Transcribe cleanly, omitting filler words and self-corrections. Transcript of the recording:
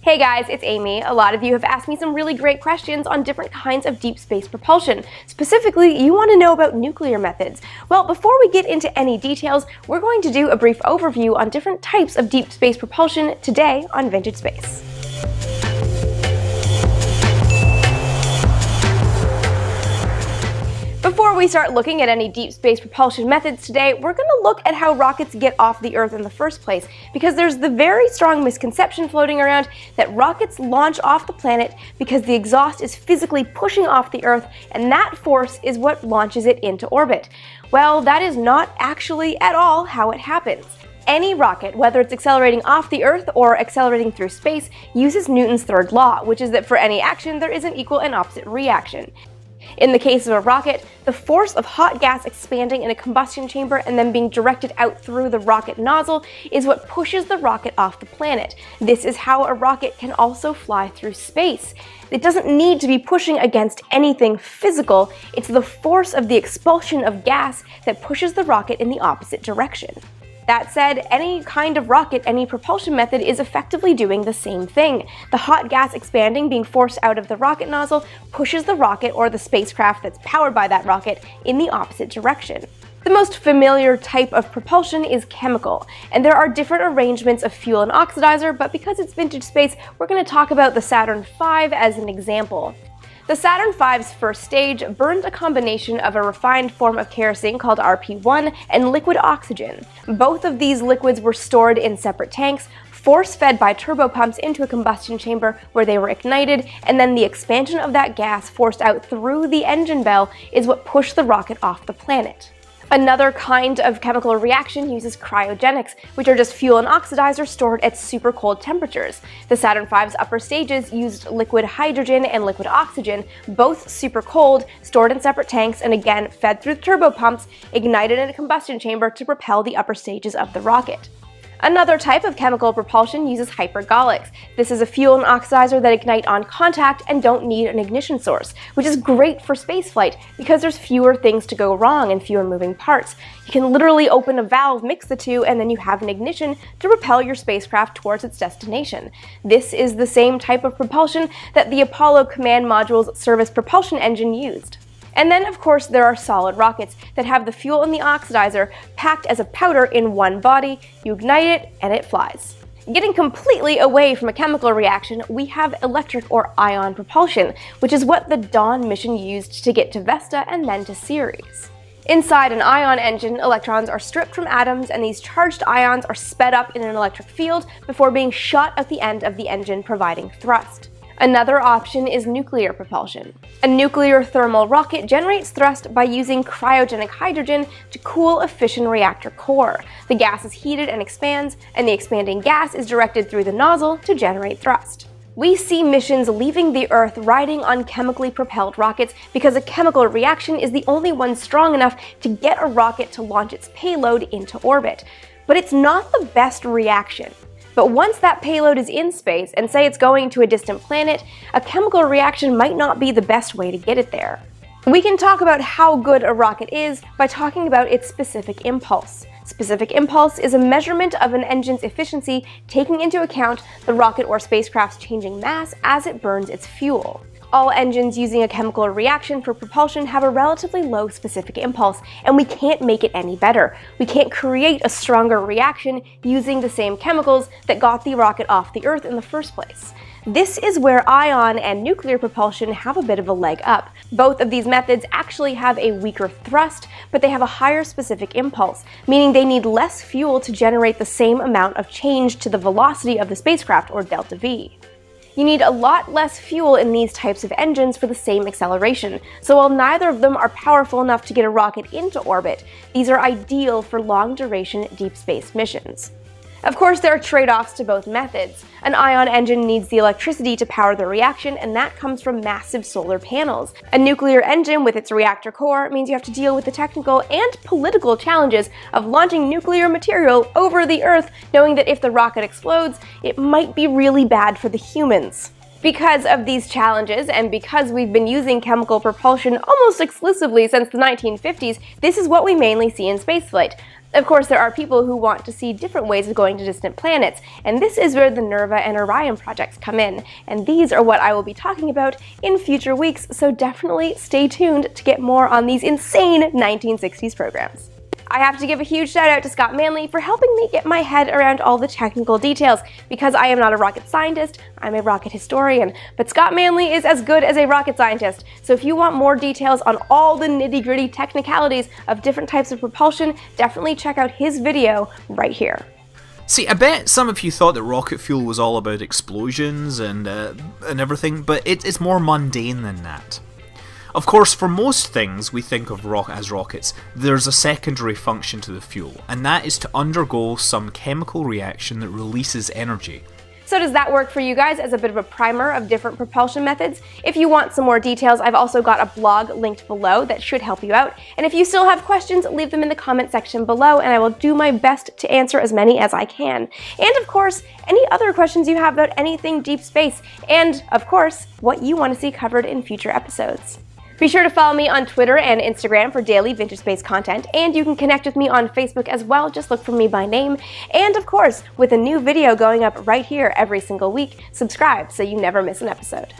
Hey guys, it's Amy. A lot of you have asked me some really great questions on different kinds of deep space propulsion. Specifically, you want to know about nuclear methods. Well, before we get into any details, we're going to do a brief overview on different types of deep space propulsion today on Vintage Space. Before we start looking at any deep space propulsion methods today, we're going to look at how rockets get off the Earth in the first place, because there's the very strong misconception floating around that rockets launch off the planet because the exhaust is physically pushing off the Earth, and that force is what launches it into orbit. Well, that is not actually at all how it happens. Any rocket, whether it's accelerating off the Earth or accelerating through space, uses Newton's third law, which is that for any action, there is an equal and opposite reaction. In the case of a rocket, the force of hot gas expanding in a combustion chamber and then being directed out through the rocket nozzle is what pushes the rocket off the planet. This is how a rocket can also fly through space. It doesn't need to be pushing against anything physical, it's the force of the expulsion of gas that pushes the rocket in the opposite direction. That said, any kind of rocket, any propulsion method is effectively doing the same thing. The hot gas expanding being forced out of the rocket nozzle pushes the rocket or the spacecraft that's powered by that rocket in the opposite direction. The most familiar type of propulsion is chemical, and there are different arrangements of fuel and oxidizer, but because it's vintage space, we're going to talk about the Saturn V as an example. The Saturn V's first stage burned a combination of a refined form of kerosene called RP1 and liquid oxygen. Both of these liquids were stored in separate tanks, force-fed by turbopumps into a combustion chamber where they were ignited, and then the expansion of that gas forced out through the engine bell is what pushed the rocket off the planet. Another kind of chemical reaction uses cryogenics, which are just fuel and oxidizer stored at super cold temperatures. The Saturn V's upper stages used liquid hydrogen and liquid oxygen, both super cold, stored in separate tanks, and again fed through turbopumps, ignited in a combustion chamber to propel the upper stages of the rocket. Another type of chemical propulsion uses hypergolics. This is a fuel and oxidizer that ignite on contact and don't need an ignition source, which is great for spaceflight because there's fewer things to go wrong and fewer moving parts. You can literally open a valve, mix the two, and then you have an ignition to propel your spacecraft towards its destination. This is the same type of propulsion that the Apollo command module's service propulsion engine used. And then, of course, there are solid rockets that have the fuel and the oxidizer packed as a powder in one body. You ignite it, and it flies. Getting completely away from a chemical reaction, we have electric or ion propulsion, which is what the Dawn mission used to get to Vesta and then to Ceres. Inside an ion engine, electrons are stripped from atoms, and these charged ions are sped up in an electric field before being shot at the end of the engine, providing thrust. Another option is nuclear propulsion. A nuclear thermal rocket generates thrust by using cryogenic hydrogen to cool a fission reactor core. The gas is heated and expands, and the expanding gas is directed through the nozzle to generate thrust. We see missions leaving the Earth riding on chemically propelled rockets because a chemical reaction is the only one strong enough to get a rocket to launch its payload into orbit. But it's not the best reaction. But once that payload is in space, and say it's going to a distant planet, a chemical reaction might not be the best way to get it there. We can talk about how good a rocket is by talking about its specific impulse. Specific impulse is a measurement of an engine's efficiency taking into account the rocket or spacecraft's changing mass as it burns its fuel. All engines using a chemical reaction for propulsion have a relatively low specific impulse, and we can't make it any better. We can't create a stronger reaction using the same chemicals that got the rocket off the Earth in the first place. This is where ion and nuclear propulsion have a bit of a leg up. Both of these methods actually have a weaker thrust, but they have a higher specific impulse, meaning they need less fuel to generate the same amount of change to the velocity of the spacecraft, or delta V. You need a lot less fuel in these types of engines for the same acceleration, so while neither of them are powerful enough to get a rocket into orbit, these are ideal for long-duration deep space missions. Of course, there are trade-offs to both methods. An ion engine needs the electricity to power the reaction, and that comes from massive solar panels. A nuclear engine with its reactor core means you have to deal with the technical and political challenges of launching nuclear material over the Earth, knowing that if the rocket explodes, it might be really bad for the humans. Because of these challenges, and because we've been using chemical propulsion almost exclusively since the 1950s, this is what we mainly see in spaceflight. Of course, there are people who want to see different ways of going to distant planets, and this is where the NERVA and Orion projects come in, and these are what I will be talking about in future weeks, so definitely stay tuned to get more on these insane 1960s programs. I have to give a huge shout out to Scott Manley for helping me get my head around all the technical details, because I am not a rocket scientist, I'm a rocket historian, but Scott Manley is as good as a rocket scientist, so if you want more details on all the nitty-gritty technicalities of different types of propulsion, definitely check out his video right here. See, I bet some of you thought that rocket fuel was all about explosions and everything, but it's more mundane than that. Of course, for most things we think of as rockets, there's a secondary function to the fuel, and that is to undergo some chemical reaction that releases energy. So does that work for you guys as a bit of a primer of different propulsion methods? If you want some more details, I've also got a blog linked below that should help you out. And if you still have questions, leave them in the comment section below and I will do my best to answer as many as I can. And of course, any other questions you have about anything deep space, and of course, what you want to see covered in future episodes. Be sure to follow me on Twitter and Instagram for daily Vintage Space content, and you can connect with me on Facebook as well, just look for me by name. And of course, with a new video going up right here every single week, subscribe so you never miss an episode.